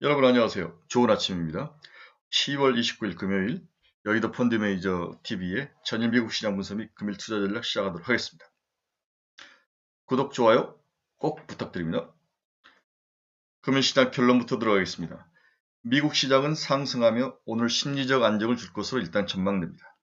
여러분 안녕하세요. 좋은 아침입니다. 10월 29일 금요일 여의도 펀드 매니저 TV의 전일 미국 시장 분석 및 금일 투자 전략 시작하도록 하겠습니다. 구독, 좋아요 꼭 부탁드립니다. 금일 시장 결론부터 들어가겠습니다. 미국 시장은 상승하며 오늘 심리적 안정을 줄 것으로 일단 전망됩니다.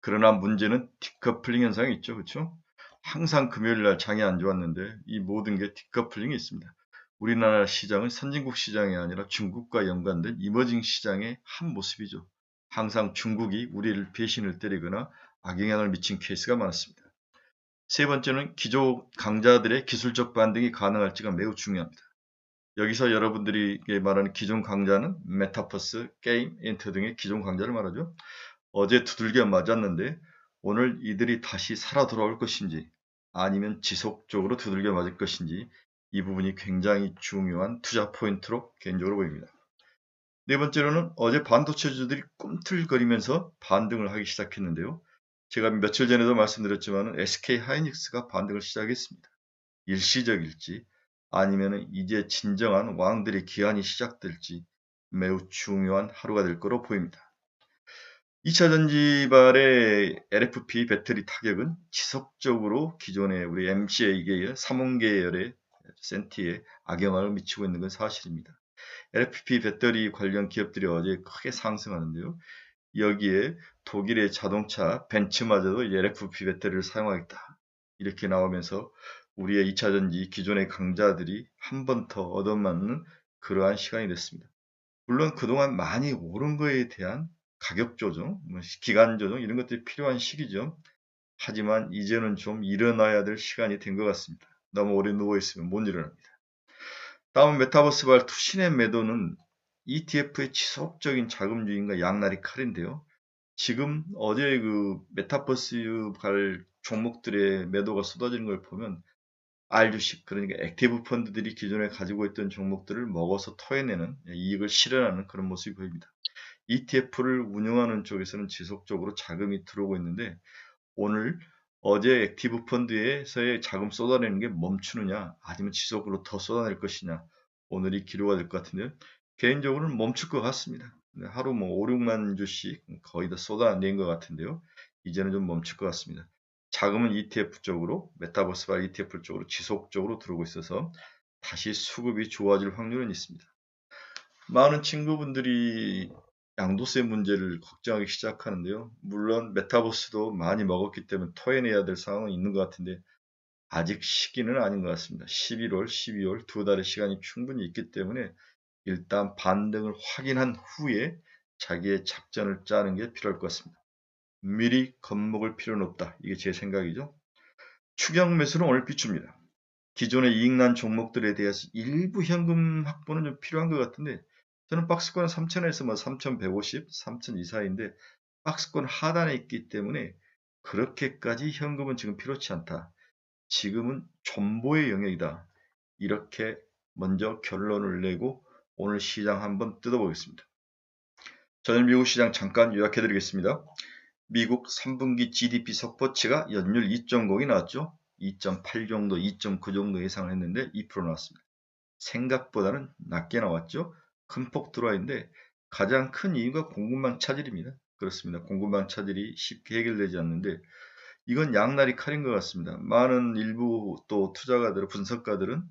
그러나 문제는 디커플링 현상이 있죠. 그렇죠? 항상 금요일 날 장이 안 좋았는데 이 모든 게 디커플링이 있습니다. 우리나라 시장은 선진국 시장이 아니라 중국과 연관된 이머징 시장의 한 모습이죠. 항상 중국이 우리를 배신을 때리거나 악영향을 미친 케이스가 많았습니다. 세 번째는 기존 강자들의 기술적 반등이 가능할지가 매우 중요합니다. 여기서 여러분들이 말하는 기존 강자는 메타버스, 게임, 인터 등의 기존 강자를 말하죠. 어제 두들겨 맞았는데 오늘 이들이 다시 살아 돌아올 것인지 아니면 지속적으로 두들겨 맞을 것인지 이 부분이 굉장히 중요한 투자 포인트로 개인적으로 보입니다. 네 번째로는 어제 반도체주들이 꿈틀거리면서 반등을 하기 시작했는데요. 제가 며칠 전에도 말씀드렸지만 SK 하이닉스가 반등을 시작했습니다. 일시적일지 아니면 이제 진정한 왕들의 기한이 시작될지 매우 중요한 하루가 될 거로 보입니다. 2차 전지발의 LFP 배터리 타격은 지속적으로 기존의 우리 MCA 계열, 삼원 계열의 센티에 악영향을 미치고 있는 건 사실입니다. LFP 배터리 관련 기업들이 어제 크게 상승하는데요. 여기에 독일의 자동차 벤츠마저도 LFP 배터리를 사용하겠다. 이렇게 나오면서 우리의 2차 전지 기존의 강자들이 한 번 더 얻어맞는 그러한 시간이 됐습니다. 물론 그동안 많이 오른 거에 대한 가격 조정, 기간 조정 이런 것들이 필요한 시기죠. 하지만 이제는 좀 일어나야 될 시간이 된 것 같습니다. 너무 오래 누워있으면 못 일어납니다. 다음 메타버스발 투신의 매도는 ETF의 지속적인 자금 유인과 양날의 칼인데요. 지금 어제 그 메타버스 발 종목들의 매도가 쏟아지는 걸 보면 R주식, 그러니까 액티브 펀드들이 기존에 가지고 있던 종목들을 먹어서 토해내는, 이익을 실현하는 그런 모습이 보입니다. ETF를 운영하는 쪽에서는 지속적으로 자금이 들어오고 있는데 오늘 어제 액티브 펀드에서의 자금 쏟아내는 게 멈추느냐 아니면 지속으로 더 쏟아낼 것이냐, 오늘이 기로가 될 것 같은데요. 개인적으로는 멈출 것 같습니다. 하루 뭐 5, 6만 주씩 거의 다 쏟아낸 것 같은데요. 이제는 좀 멈출 것 같습니다. 자금은 ETF 쪽으로, 메타버스발 ETF 쪽으로 지속적으로 들어오고 있어서 다시 수급이 좋아질 확률은 있습니다. 많은 친구분들이 양도세 문제를 걱정하기 시작하는데요. 물론 메타버스도 많이 먹었기 때문에 토해내야 될 상황은 있는 것 같은데 아직 시기는 아닌 것 같습니다. 11월, 12월 두 달의 시간이 충분히 있기 때문에 일단 반등을 확인한 후에 자기의 작전을 짜는 게 필요할 것 같습니다. 미리 겁먹을 필요는 없다. 이게 제 생각이죠. 추경 매수는 오늘 비춥니다. 기존의 이익난 종목들에 대해서 일부 현금 확보는 좀 필요한 것 같은데 저는 박스권 3,000에서 뭐 3,150, 3,000 이사인데 박스권 하단에 있기 때문에 그렇게까지 현금은 지금 필요치 않다. 지금은 존버의 영역이다. 이렇게 먼저 결론을 내고 오늘 시장 한번 뜯어보겠습니다. 저는 미국 시장 잠깐 요약해드리겠습니다. 미국 3분기 GDP 속보치가 연율 2.0이 나왔죠. 2.8 정도, 2.9 정도 예상을 했는데 2% 나왔습니다. 생각보다는 낮게 나왔죠. 큰 폭 들어와 있는데 가장 큰 이유가 공급망 차질입니다. 그렇습니다. 공급망 차질이 쉽게 해결되지 않는데 이건 양날의 칼인 것 같습니다. 많은 일부 또 투자가들, 분석가들은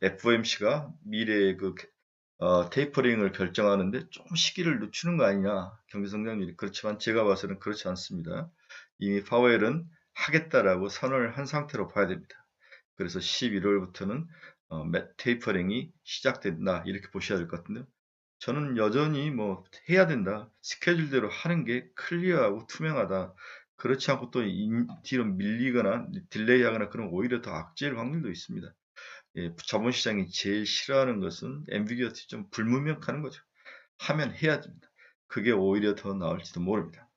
FOMC가 미래의 그 테이퍼링을 결정하는데 좀 시기를 늦추는 거 아니냐, 경제 성장률이. 그렇지만 제가 봐서는 그렇지 않습니다. 이미 파웰은 하겠다라고 선언을 한 상태로 봐야 됩니다. 그래서 11월부터는 테이퍼링이 시작된다, 이렇게 보셔야 될 것 같은데요. 저는 여전히 뭐 해야 된다, 스케줄대로 하는 게 클리어하고 투명하다. 그렇지 않고 또 뒤로 밀리거나 딜레이하거나 그런 오히려 더 악재일 확률도 있습니다. 예, 자본시장이 제일 싫어하는 것은 앰비규어티, 좀 불문명하는 거죠. 하면 해야 됩니다. 그게 오히려 더 나을지도 모릅니다.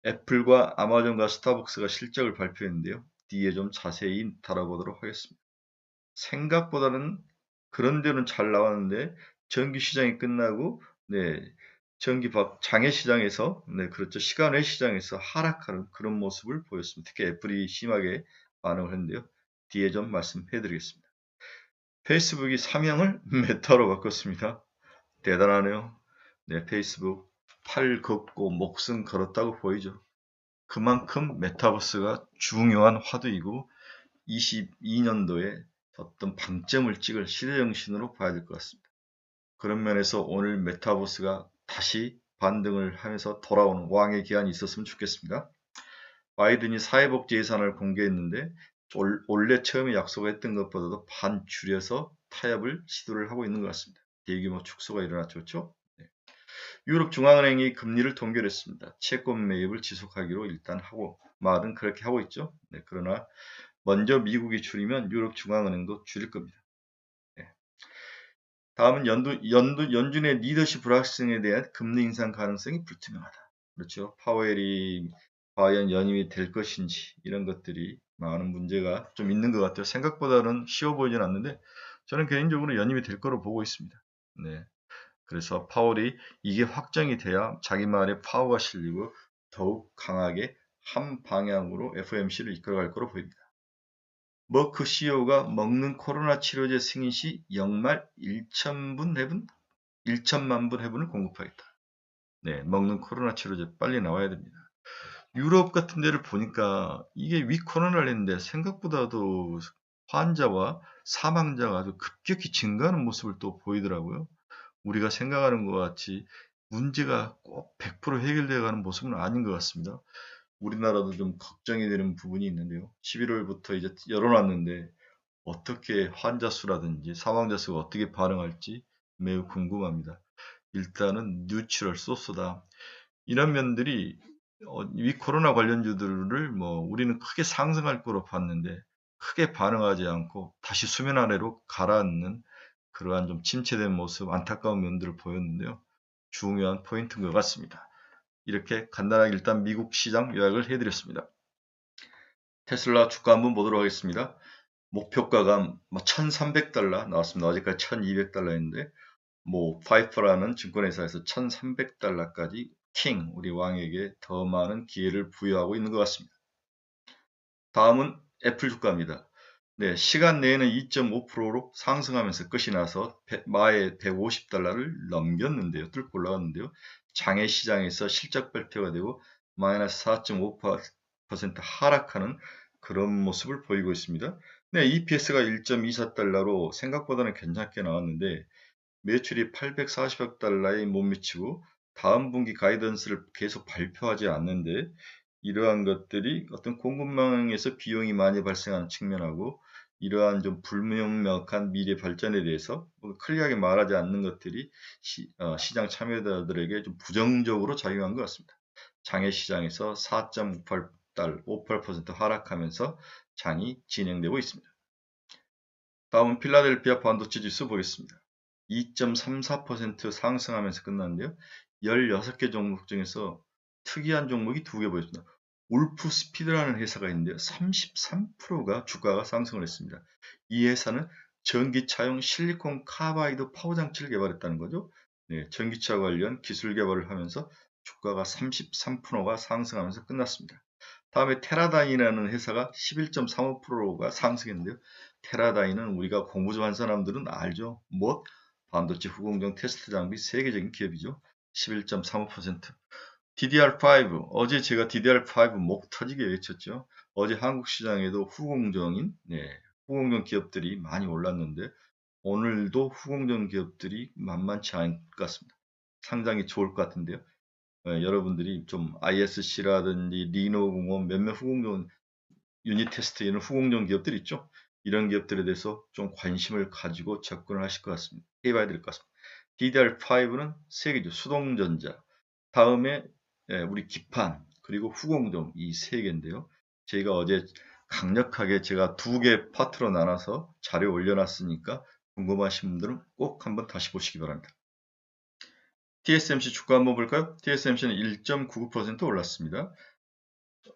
애플과 아마존과 스타벅스가 실적을 발표했는데요. 뒤에 좀 자세히 다뤄보도록 하겠습니다. 생각보다는 그런 데는 잘 나왔는데 전기 시장이 끝나고 장외 시장에서, 그렇죠, 시간외 시장에서 하락하는 그런 모습을 보였습니다. 특히 애플이 심하게 반응을 했는데요. 뒤에 좀 말씀해 드리겠습니다. 페이스북이 사명을 메타로 바꿨습니다. 대단하네요. 네, 페이스북 팔 걷고 목숨 걸었다고 보이죠. 그만큼 메타버스가 중요한 화두이고 22년도에 어떤 방점을 찍을 시대정신으로 봐야 될 것 같습니다. 그런 면에서 오늘 메타버스가 다시 반등을 하면서 돌아오는 왕의 기한이 있었으면 좋겠습니다. 바이든이 사회복지 예산을 공개했는데 원래 처음에 약속했던 것보다도 반 줄여서 타협을 시도를 하고 있는 것 같습니다. 대규모 축소가 일어났죠. 그렇죠? 네. 유럽 중앙은행이 금리를 동결했습니다. 채권 매입을 지속하기로 일단 하고 말은 그렇게 하고 있죠. 네, 그러나 먼저 미국이 줄이면 유럽 중앙은행도 줄일 겁니다. 네. 다음은 연준의 리더십 불확실성에 대한 금리 인상 가능성이 불투명하다. 그렇죠. 파웰이 과연 연임이 될 것인지 이런 것들이 많은 문제가 좀 있는 것 같아요. 생각보다는 쉬워 보이진 않는데 저는 개인적으로 연임이 될 거로 보고 있습니다. 네. 그래서 파월이 이게 확정이 돼야 자기 말에 파워가 실리고 더욱 강하게 한 방향으로 FOMC를 이끌어갈 거로 보입니다. 머크 CEO가 먹는 코로나 치료제 승인 시 연말 1천만 분 해분을 공급하겠다. 네, 먹는 코로나 치료제 빨리 나와야 됩니다. 유럽 같은 데를 보니까 이게 위 코로나를 했는데 생각보다도 환자와 사망자가 아주 급격히 증가하는 모습을 또 보이더라고요. 우리가 생각하는 것 같이 문제가 꼭 100% 해결되어 가는 모습은 아닌 것 같습니다. 우리나라도 좀 걱정이 되는 부분이 있는데요. 11월부터 이제 열어놨는데 어떻게 환자 수라든지 사망자 수가 어떻게 반응할지 매우 궁금합니다. 일단은 뉴트럴 소스다. 이런 면들이 이 코로나 관련주들을 뭐 우리는 크게 상승할 거로 봤는데 크게 반응하지 않고 다시 수면 아래로 가라앉는 그러한 좀 침체된 모습, 안타까운 면들을 보였는데요. 중요한 포인트인 것 같습니다. 이렇게 간단하게 일단 미국 시장 요약을 해드렸습니다. 테슬라 주가 한번 보도록 하겠습니다. 목표가가 1,300달러 나왔습니다. 어제까지 1,200달러였는데 파이퍼라는 증권회사에서 1,300달러까지 킹 우리 왕에게 더 많은 기회를 부여하고 있는 것 같습니다. 다음은 애플 주가입니다. 네, 시간 내에는 2.5%로 상승하면서 끝이 나서 마의 150달러를 넘겼는데요. 뚫고 올라갔는데요. 장외 시장에서 실적 발표가 되고 마이너스 4.5% 하락하는 그런 모습을 보이고 있습니다. 네, EPS가 1.24달러로 생각보다는 괜찮게 나왔는데 매출이 840억 달러에 못 미치고 다음 분기 가이던스를 계속 발표하지 않는데 이러한 것들이 어떤 공급망에서 비용이 많이 발생하는 측면하고 이러한 좀 불명확한 미래 발전에 대해서 클리어하게 말하지 않는 것들이 시장 참여자들에게 좀 부정적으로 작용한 것 같습니다. 장외 시장에서 4.58% 하락하면서 장이 진행되고 있습니다. 다음은 필라델피아 반도체 지수 보겠습니다. 2.34% 상승하면서 끝났는데요. 16개 종목 중에서 특이한 종목이 2개 보였습니다. 울프 스피드라는 회사가 있는데요. 33%가 주가가 상승을 했습니다. 이 회사는 전기차용 실리콘 카바이드 파워 장치를 개발했다는 거죠. 네, 전기차 관련 기술 개발을 하면서 주가가 33%가 상승하면서 끝났습니다. 다음에 테라다인이라는 회사가 11.35%가 상승했는데요. 테라다인은 우리가 공부 좀 한 사람들은 알죠. 반도체 후공정 테스트 장비 세계적인 기업이죠. 11.35%. DDR5 어제 제가 DDR5 목 터지게 외쳤죠. 어제 한국 시장에도 후공정 기업들이 많이 올랐는데 오늘도 후공정 기업들이 만만치 않을 것 같습니다. 상당히 좋을 것 같은데요. 여러분들이 좀 ISC라든지 리노공업 몇몇 후공정 유닛 테스트 이런 후공정 기업들 있죠. 이런 기업들에 대해서 좀 관심을 가지고 접근을 하실 것 같습니다. 해봐야 될 것 같습니다. DDR5는 세계죠. 수동전자. 다음에 우리 기판 그리고 후공정 이 세 개인데요. 제가 어제 강력하게 제가 2개 파트로 나눠서 자료 올려놨으니까 궁금하신 분들은 꼭 한번 다시 보시기 바랍니다. TSMC 주가 한번 볼까요? TSMC는 1.99% 올랐습니다.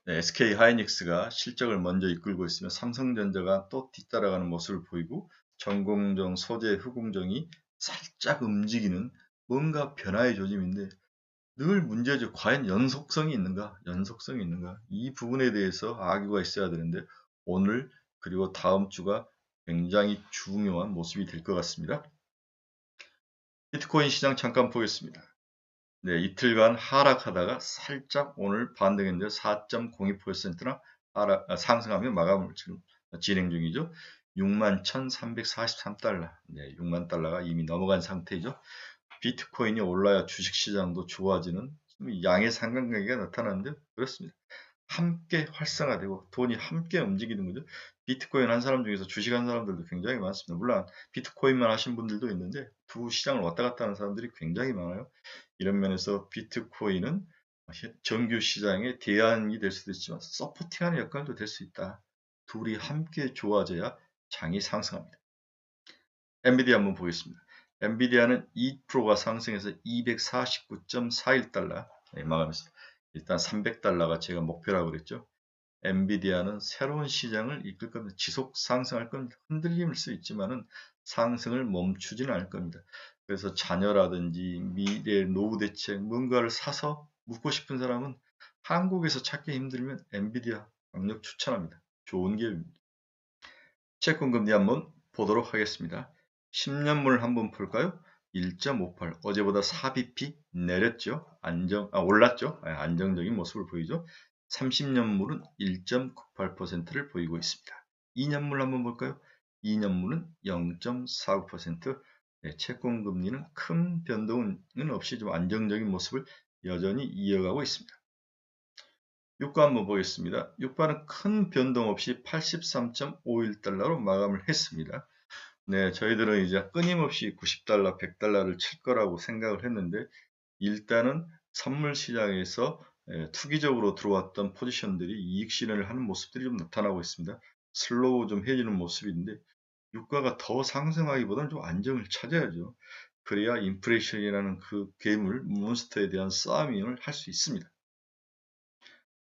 SK 하이닉스가 실적을 먼저 이끌고 있으며 삼성전자가 또 뒤따라가는 모습을 보이고 전공정, 소재, 후공정이 살짝 움직이는 뭔가 변화의 조짐인데 늘 문제죠. 과연 연속성이 있는가? 연속성이 있는가? 이 부분에 대해서 악유가 있어야 되는데 오늘 그리고 다음 주가 굉장히 중요한 모습이 될 것 같습니다. 비트코인 시장 잠깐 보겠습니다. 네, 이틀간 하락하다가 살짝 오늘 반등했는데 4.02%나 상승하며 마감을 지금 진행 중이죠. 61,343달러. 네, 6만 달러가 이미 넘어간 상태이죠. 비트코인이 올라야 주식시장도 좋아지는 양의 상관관계가 나타나는데 그렇습니다. 함께 활성화되고 돈이 함께 움직이는 거죠. 비트코인 한 사람 중에서 주식한 사람들도 굉장히 많습니다. 물론 비트코인만 하신 분들도 있는데 두 시장을 왔다 갔다 하는 사람들이 굉장히 많아요. 이런 면에서 비트코인은 정규 시장의 대안이 될 수도 있지만 서포팅하는 역할도 될 수 있다. 둘이 함께 좋아져야 장이 상승합니다. 엔비디아 한번 보겠습니다. 엔비디아는 2%가 상승해서 249.41달러 마감했습니다. 일단 300달러가 제가 목표라고 그랬죠. 엔비디아는 새로운 시장을 이끌 겁니다. 지속 상승할 겁니다. 흔들림일 수 있지만은 상승을 멈추지는 않을 겁니다. 그래서 자녀라든지 미래 노후 대책 뭔가를 사서 묻고 싶은 사람은 한국에서 찾기 힘들면 엔비디아 강력 추천합니다. 좋은 기업입니다. 채권 금리 한번 보도록 하겠습니다. 10년물 한번 볼까요? 1.58 어제보다 4bp 내렸죠. 올랐죠. 안정적인 모습을 보이죠. 30년물은 1.98%를 보이고 있습니다. 2년물 한번 볼까요? 2년물은 0.49%. 네, 채권 금리는 큰 변동은 없이 좀 안정적인 모습을 여전히 이어가고 있습니다. 유가 한번 보겠습니다. 유가는 큰 변동 없이 83.51달러로 마감을 했습니다. 네, 저희들은 이제 끊임없이 90달러, 100달러를 칠 거라고 생각을 했는데 일단은 선물 시장에서 투기적으로 들어왔던 포지션들이 이익 실현을 하는 모습들이 좀 나타나고 있습니다. 슬로우 좀 해지는 모습인데 유가가 더 상승하기보다는 좀 안정을 찾아야죠. 그래야 인플레이션이라는 그 괴물, 몬스터에 대한 싸움을 할 수 있습니다.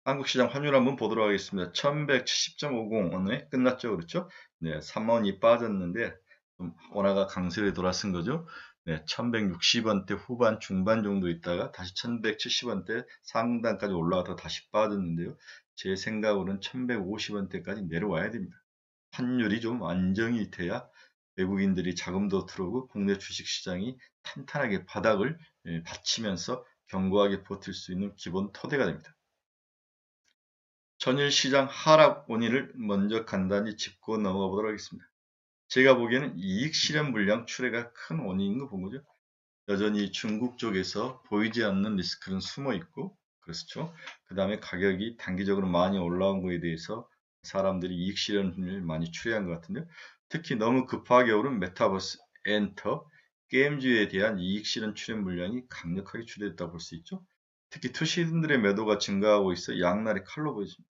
한국 시장 환율 한번 보도록 하겠습니다. 1170.50 오늘 끝났죠. 그렇죠? 네, 3원이 빠졌는데 좀 원화가 강세를 돌아선 거죠. 네, 1160원대 후반 중반 정도 있다가 다시 1170원대 상단까지 올라가다 다시 빠졌는데요. 제 생각으로는 1150원대까지 내려와야 됩니다. 환율이 좀 안정이 돼야 외국인들이 자금도 들어오고 국내 주식시장이 탄탄하게 바닥을 받치면서 견고하게 버틸 수 있는 기본 토대가 됩니다. 전일 시장 하락 원인을 먼저 간단히 짚고 넘어가 보도록 하겠습니다. 제가 보기에는 이익 실현 물량 출회가 큰 원인인 거 본 거죠. 여전히 중국 쪽에서 보이지 않는 리스크는 숨어 있고, 그렇죠. 그 다음에 가격이 단기적으로 많이 올라온 거에 대해서 사람들이 이익 실현을 많이 출회한 것 같은데, 특히 너무 급하게 오른 메타버스, 엔터, 게임주에 대한 이익 실현 출현 물량이 강력하게 출회됐다고 볼 수 있죠. 특히 투시들의 매도가 증가하고 있어 양날의 칼로 보여집니다.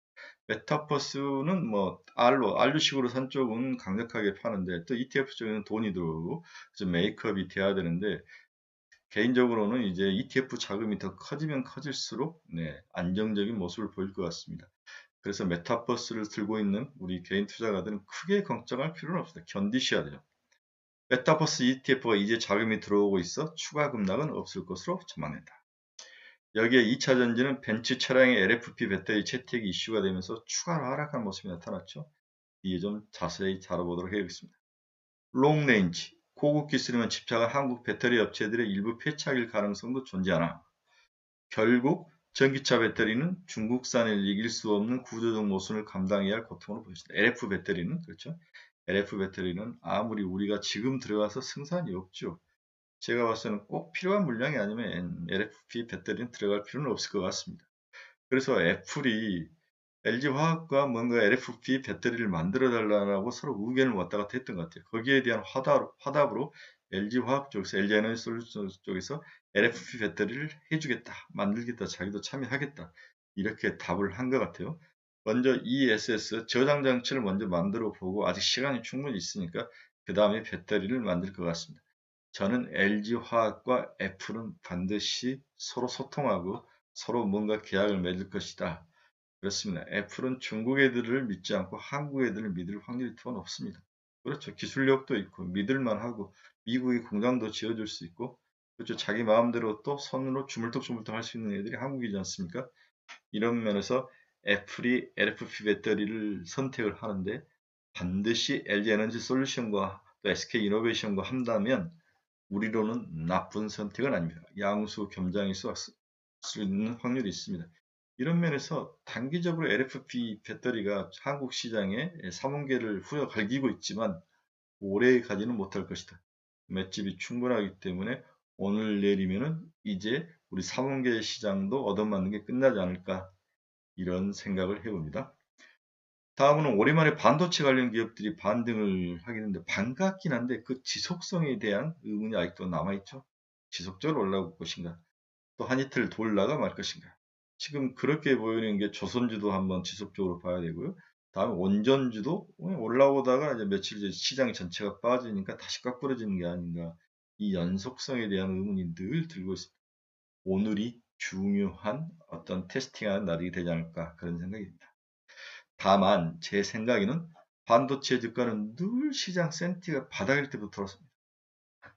메타버스는 뭐 알루식으로 산 쪽은 강력하게 파는데 또 ETF 쪽에는 돈이 들어오고 그래서 메이크업이 돼야 되는데 개인적으로는 이제 ETF 자금이 더 커지면 커질수록 안정적인 모습을 보일 것 같습니다. 그래서 메타버스를 들고 있는 우리 개인 투자가들은 크게 걱정할 필요는 없습니다. 견디셔야 돼요. 메타버스 ETF가 이제 자금이 들어오고 있어 추가 급락은 없을 것으로 전망된다. 여기에 2차 전지는 벤츠 차량의 LFP 배터리 채택이 이슈가 되면서 추가로 하락한 모습이 나타났죠. 이에 좀 자세히 다뤄보도록 하겠습니다. 롱레인지, 고급 기술에만 집착한 한국 배터리 업체들의 일부 폐차일 가능성도 존재하나 결국 전기차 배터리는 중국산을 이길 수 없는 구조적 모순을 감당해야 할 고통으로 보여집니다. LF 배터리는 그렇죠. LF 배터리는 아무리 우리가 지금 들어가서 승산이 없죠. 제가 봤을 때는 꼭 필요한 물량이 아니면 LFP 배터리는 들어갈 필요는 없을 것 같습니다. 그래서 애플이 LG화학과 뭔가 LFP 배터리를 만들어 달라고 서로 의견을 왔다 갔다 했던 것 같아요. 거기에 대한 화답으로 LG화학 쪽에서 LG에너지솔루션 쪽에서 LFP 배터리를 해주겠다, 만들겠다, 자기도 참여하겠다 이렇게 답을 한 것 같아요. 먼저 ESS 저장 장치를 먼저 만들어 보고 아직 시간이 충분히 있으니까 그 다음에 배터리를 만들 것 같습니다. 저는 LG화학과 애플은 반드시 서로 소통하고 서로 뭔가 계약을 맺을 것이다. 그렇습니다. 애플은 중국 애들을 믿지 않고 한국 애들을 믿을 확률이 더 높습니다. 그렇죠. 기술력도 있고 믿을만 하고 미국이 공장도 지어줄 수 있고 그렇죠. 자기 마음대로 또 손으로 주물럭주물럭 할 수 있는 애들이 한국이지 않습니까? 이런 면에서 애플이 LFP 배터리를 선택을 하는데 반드시 LG에너지 솔루션과 또 SK이노베이션과 한다면 우리로는 나쁜 선택은 아닙니다. 양수 겸장일 수 있는 확률이 있습니다. 이런 면에서 단기적으로 LFP 배터리가 한국 시장에 3원계를 후려갈기고 있지만 오래 가지는 못할 것이다. 맷집이 충분하기 때문에 오늘 내리면은 이제 우리 3원계 시장도 얻어맞는 게 끝나지 않을까 이런 생각을 해봅니다. 다음은 오랜만에 반도체 관련 기업들이 반등을 하긴 했는데 반갑긴 한데 그 지속성에 대한 의문이 아직도 남아있죠. 지속적으로 올라올 것인가? 또 한 이틀 돌다가 말 것인가? 지금 그렇게 보이는 게 조선주도 한번 지속적으로 봐야 되고요. 다음에 원전주도 올라오다가 이제 며칠 이제 시장 전체가 빠지니까 다시 깎부러지는 게 아닌가. 이 연속성에 대한 의문이 늘 들고 있습니다. 오늘이 중요한 어떤 테스팅하는 날이 되지 않을까 그런 생각입니다. 다만 제 생각에는 반도체 주가는 늘 시장 센티가 바닥일 때부터 들었습니다.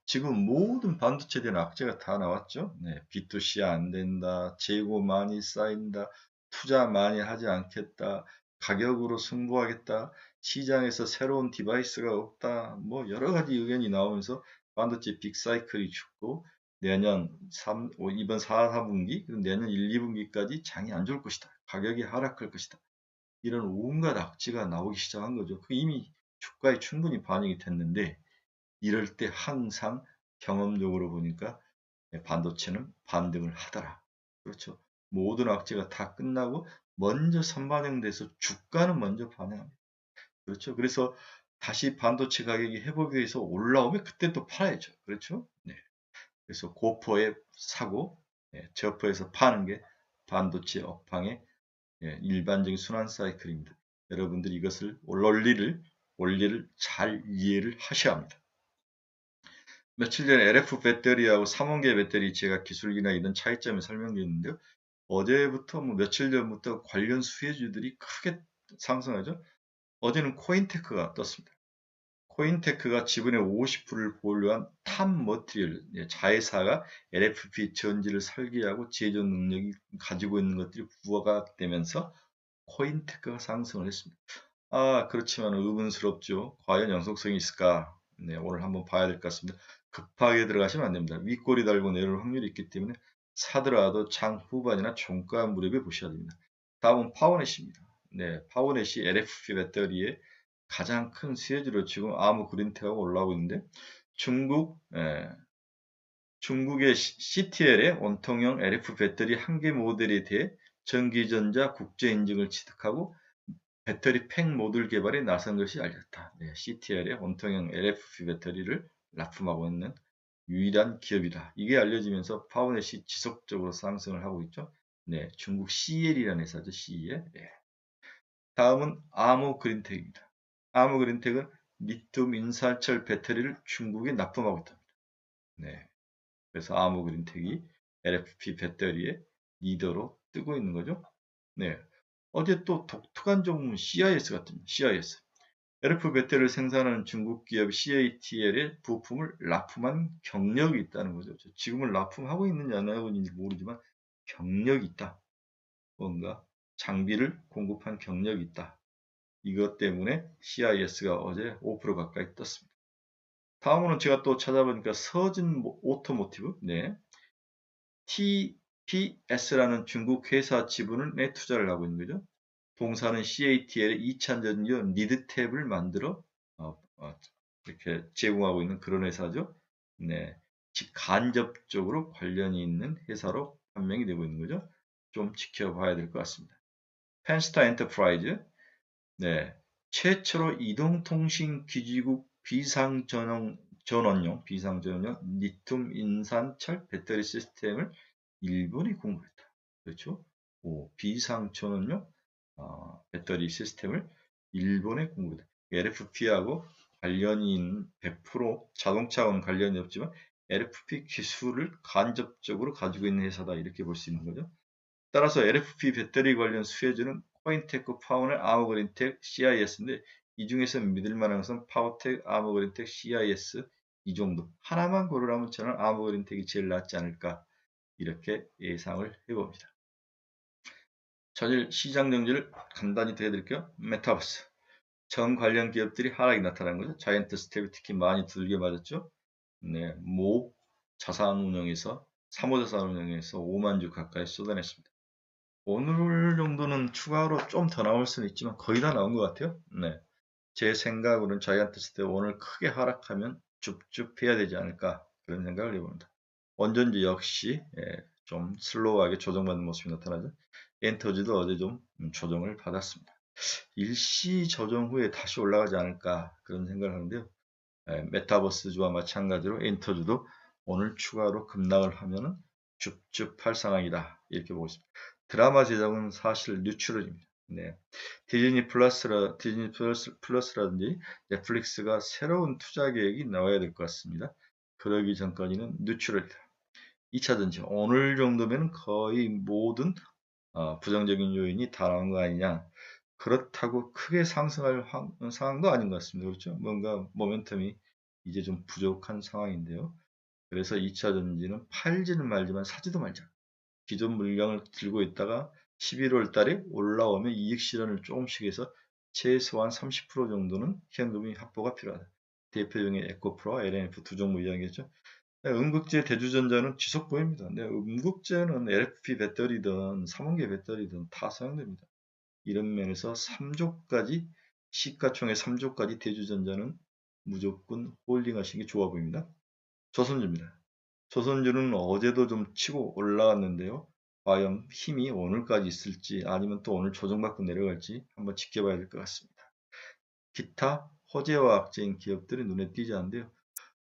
지금 모든 반도체에 대한 악재가 다 나왔죠. 네, B2C 안 된다, 재고 많이 쌓인다, 투자 많이 하지 않겠다, 가격으로 승부하겠다, 시장에서 새로운 디바이스가 없다, 뭐 여러 가지 의견이 나오면서 반도체 빅사이클이 죽고 내년 이번 4, 4분기, 그리고 내년 1, 2분기까지 장이 안 좋을 것이다. 가격이 하락할 것이다. 이런 온갖 악재가 나오기 시작한 거죠. 그 이미 주가에 충분히 반영이 됐는데 이럴 때 항상 경험적으로 보니까 반도체는 반등을 하더라. 그렇죠. 모든 악재가 다 끝나고 먼저 선반영돼서 주가는 먼저 반영합니다. 그렇죠. 그래서 다시 반도체 가격이 회복이 돼서 올라오면 그때 또 팔아야죠. 그렇죠. 네. 그래서 고포에 사고 저포에서 파는 게 반도체 업황의 일반적인 순환 사이클입니다. 여러분들이 이것을 원리를 잘 이해를 하셔야 합니다. 며칠 전에 LF 배터리하고 3원계 배터리 제가 기술이나 이런 차이점을 설명드렸는데요. 어제부터 며칠 전부터 관련 수혜주들이 크게 상승하죠. 어제는 코인테크가 떴습니다. 코인테크가 지분의 50%를 보유한 탑 머티리얼 자회사가 LFP 전지를 설계하고 제조 능력이 가지고 있는 것들이 부각되면서 코인테크가 상승을 했습니다. 그렇지만 의문스럽죠. 과연 연속성이 있을까? 네, 오늘 한번 봐야 될 것 같습니다. 급하게 들어가시면 안 됩니다. 윗꼬리 달고 내려올 확률이 있기 때문에 사더라도 장 후반이나 종가 무렵에 보셔야 됩니다. 다음은 파워넷입니다. 네, 파워넷이 LFP 배터리의 가장 큰 수혜주로 지금 아무 그린테가 올라오고 있는데 중국의 CTL의 원통형 LF 배터리 한 개 모델에 대해 전기전자 국제 인증을 취득하고 배터리 팩 모듈 개발에 나선 것이 알렸다. 네, CTL의 원통형 LFP 배터리를 납품하고 있는 유일한 기업이다. 이게 알려지면서 파워넷이 지속적으로 상승을 하고 있죠. 네, 중국 CEL이라는 회사죠. CEL. 네. 다음은 아모그린텍입니다. 아모그린텍은 리튬 인산철 배터리를 중국에 납품하고 있답니다. 네, 그래서 아모그린텍이 LFP 배터리의 리더로 뜨고 있는 거죠. 네, 어제 또 독특한 종목은 CIS 같습니다. CIS. LF 배터리를 생산하는 중국 기업 CATL의 부품을 납품한 경력이 있다는 거죠. 지금은 납품하고 있는지 안 하고 있는지 모르지만 경력이 있다. 뭔가 장비를 공급한 경력이 있다. 이것 때문에 CIS가 어제 5% 가까이 떴습니다. 다음으로는 제가 또 찾아보니까 서진 오토모티브, 네, TPS라는 중국 회사 지분에 투자를 하고 있는 거죠. 동사는 CATL의 2차 전지와 리드탭을 만들어 이렇게 제공하고 있는 그런 회사죠. 네, 즉 간접적으로 관련이 있는 회사로 판명이 되고 있는 거죠. 좀 지켜봐야 될 것 같습니다. 펜스타 엔터프라이즈, 네, 최초로 이동통신기지국 비상전원용 리튬 인산철 배터리 시스템을 일본에 공급했다. 그렇죠? 비상전원용 배터리 시스템을 일본에 공급했다. LFP하고 관련이 있는 100% 자동차와는 관련이 없지만 LFP 기술을 간접적으로 가지고 있는 회사다 이렇게 볼 수 있는 거죠. 따라서 LFP 배터리 관련 수혜주는 코인테크, 파워넷, 아모그린텍, CIS인데 이 중에서 믿을 만한 것은 파워텍, 아모그린텍, CIS 이 정도. 하나만 고르라면 저는 아모그린텍이 제일 낫지 않을까 이렇게 예상을 해봅니다. 전일 시장 정지를 간단히 더해드릴게요. 메타버스. 정 관련 기업들이 하락이 나타난 거죠. 자이언트 스텝이 특히 많이 두들겨 맞았죠. 네, 모 자산운용에서 3호 자산운용에서 5만 주 가까이 쏟아냈습니다. 오늘 정도는 추가로 좀 더 나올 수는 있지만 거의 다 나온 것 같아요. 네, 제 생각으로는 자이언트 스텝 오늘 크게 하락하면 줍줍해야 되지 않을까 그런 생각을 해봅니다. 원전지 역시 좀 슬로우하게 조정받는 모습이 나타나죠. 엔터지도 어제 좀 조정을 받았습니다. 일시 조정 후에 다시 올라가지 않을까 그런 생각을 하는데요. 메타버스주와 마찬가지로 엔터주도 오늘 추가로 급락을 하면은 줍줍할 상황이다 이렇게 보고 있습니다. 드라마 제작은 사실 뉴트럴입니다. 네. 디즈니 플러스라든지 넷플릭스가 새로운 투자 계획이 나와야 될 것 같습니다. 그러기 전까지는 뉴트럴이다. 2차 전지 오늘 정도면 거의 모든 부정적인 요인이 다 나온 거 아니냐. 그렇다고 크게 상승할 상황도 아닌 것 같습니다. 그렇죠? 뭔가 모멘텀이 이제 좀 부족한 상황인데요. 그래서 2차 전지는 팔지는 말지만 사지도 말자. 기존 물량을 들고 있다가 11월 달에 올라오면 이익 실현을 조금씩 해서 최소한 30% 정도는 현금이 확보가 필요하다. 대표 중에 에코프로와 LNF 두 종목 이야기했죠. 음극재 대주전자는 지속 보입니다. 음극재는 LFP 배터리든 3원계 배터리든 다 사용됩니다. 이런 면에서 3조까지 시가총액 3조까지 대주전자는 무조건 홀딩하시는 게 좋아 보입니다. 조선주입니다. 조선주는 어제도 좀 치고 올라왔는데요. 과연 힘이 오늘까지 있을지 아니면 또 오늘 조정받고 내려갈지 한번 지켜봐야 될 것 같습니다. 기타 호재와 악재인 기업들이 눈에 띄지 않는데요.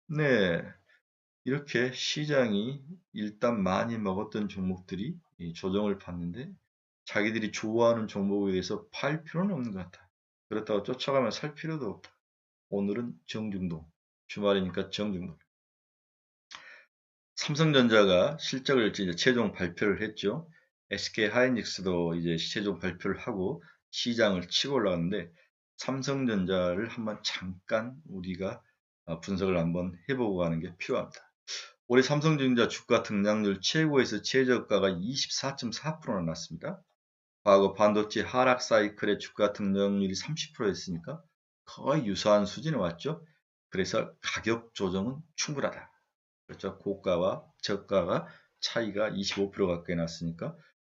네, 이렇게 시장이 일단 많이 먹었던 종목들이 조정을 받는데 자기들이 좋아하는 종목에 대해서 팔 필요는 없는 것 같아. 그렇다고 쫓아가면 살 필요도 없다. 오늘은 정중동. 주말이니까 정중동. 삼성전자가 실적을 이제 최종 발표를 했죠. SK 하이닉스도 이제 최종 발표를 하고 시장을 치고 올라갔는데 삼성전자를 한번 잠깐 우리가 분석을 한번 해보고 가는 게 필요합니다. 올해 삼성전자 주가 등락률 최고에서 최저가가 24.4%나 났습니다. 과거 반도체 하락 사이클의 주가 등락률이 30%였으니까 거의 유사한 수준에 왔죠. 그래서 가격 조정은 충분하다. 그렇죠. 고가와 저가가 차이가 25% 가까이 났으니까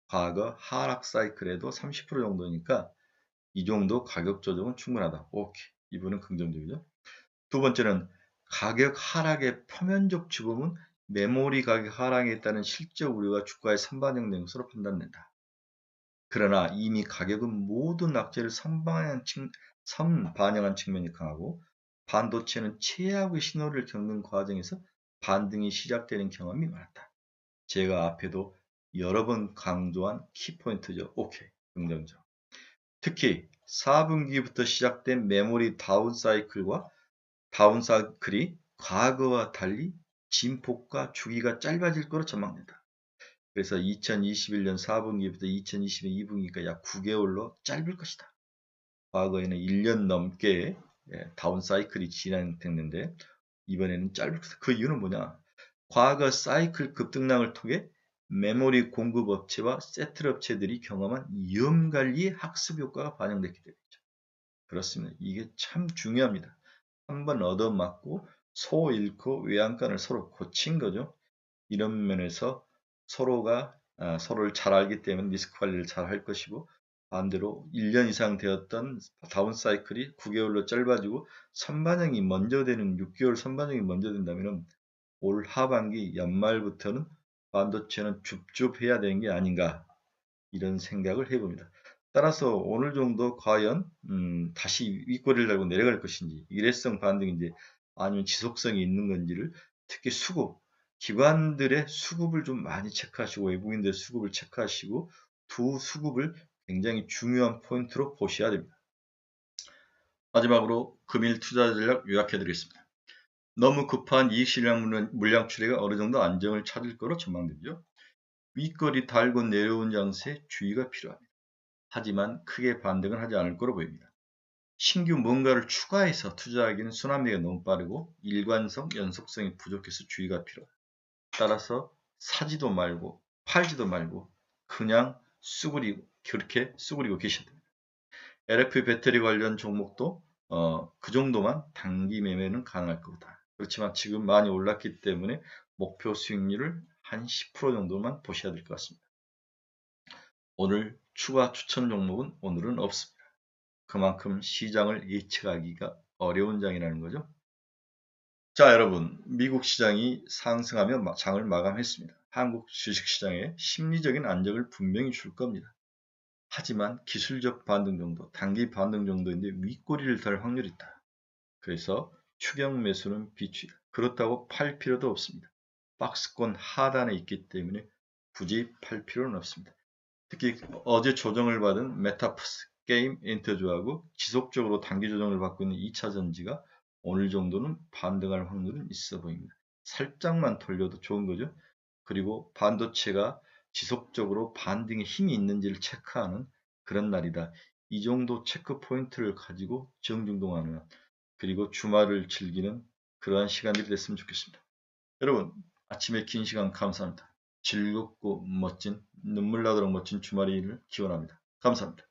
과거 하락 사이클에도 30% 정도니까 이 정도 가격 조정은 충분하다. 오케이. 이분은 긍정적이죠. 두 번째는 가격 하락의 표면적 주범은 메모리 가격 하락에 따른 실적 우려가 주가에 선반영된 것으로 판단된다. 그러나 이미 가격은 모든 악재를 선반영한 측면이 강하고 반도체는 최악의 신호를 겪는 과정에서 반등이 시작되는 경험이 많았다. 제가 앞에도 여러 번 강조한 키포인트죠. 오케이. 긍정적. 특히 4분기부터 시작된 메모리 다운사이클이 과거와 달리 진폭과 주기가 짧아질 것으로 전망된다. 그래서 2021년 4분기부터 2022년 2분기가 약 9개월로 짧을 것이다. 과거에는 1년 넘게 다운사이클이 진행됐는데 이번에는 짧을 것이다. 그 이유는 뭐냐? 과거 사이클 급등락을 통해 메모리 공급 업체와 세트 업체들이 경험한 위험관리의 학습 효과가 반영됐기 때문이죠. 그렇습니다. 이게 참 중요합니다. 한번 얻어맞고 소 잃고 외양간을 서로 고친 거죠. 이런 면에서 서로가 서로를 잘 알기 때문에 리스크 관리를 잘 할 것이고 반대로 1년 이상 되었던 다운 사이클이 9개월로 짧아지고 선반영이 먼저 되는 6개월 선반영이 먼저 된다면 올 하반기 연말부터는 반도체는 줍줍해야 되는 게 아닌가 이런 생각을 해봅니다. 따라서 오늘 정도 과연 다시 윗꼬리를 달고 내려갈 것인지 일회성 반등인지 아니면 지속성이 있는 건지를 특히 수급 기관들의 수급을 좀 많이 체크하시고 외국인들의 수급을 체크하시고 두 수급을 굉장히 중요한 포인트로 보셔야 됩니다. 마지막으로 금일 투자 전략 요약해드리겠습니다. 너무 급한 이익 실현 물량 추례가 어느 정도 안정을 찾을 거로 전망되죠. 윗거리 달고 내려온 장세에 주의가 필요합니다. 하지만 크게 반등은 하지 않을 거로 보입니다. 신규 뭔가를 추가해서 투자하기는 순환매가 너무 빠르고 일관성, 연속성이 부족해서 주의가 필요합니다. 따라서 사지도 말고 팔지도 말고 그냥 그렇게 쑥그리고 계셔야 됩니다. LFP 배터리 관련 종목도 그 정도만 단기 매매는 가능할 거다. 그렇지만 지금 많이 올랐기 때문에 목표 수익률을 한 10% 정도만 보셔야 될 것 같습니다. 오늘 추가 추천 종목은 오늘은 없습니다. 그만큼 시장을 예측하기가 어려운 장이라는 거죠. 자, 여러분, 미국 시장이 상승하며 장을 마감했습니다. 한국 주식시장에 심리적인 안정을 분명히 줄 겁니다. 하지만 기술적 반등 정도, 단기 반등 정도인데 윗꼬리를 달 확률이 있다. 그래서 추경 매수는 비추다. 그렇다고 팔 필요도 없습니다. 박스권 하단에 있기 때문에 굳이 팔 필요는 없습니다. 특히 어제 조정을 받은 메타버스 게임 엔터주하고 지속적으로 단기 조정을 받고 있는 2차 전지가 오늘 정도는 반등할 확률은 있어 보입니다. 살짝만 돌려도 좋은 거죠. 그리고 반도체가 지속적으로 반등의 힘이 있는지를 체크하는 그런 날이다. 이 정도 체크 포인트를 가지고 정중동하는, 그리고 주말을 즐기는 그러한 시간들이 됐으면 좋겠습니다. 여러분, 아침에 긴 시간 감사합니다. 즐겁고 멋진, 눈물 나도록 멋진 주말을 기원합니다. 감사합니다.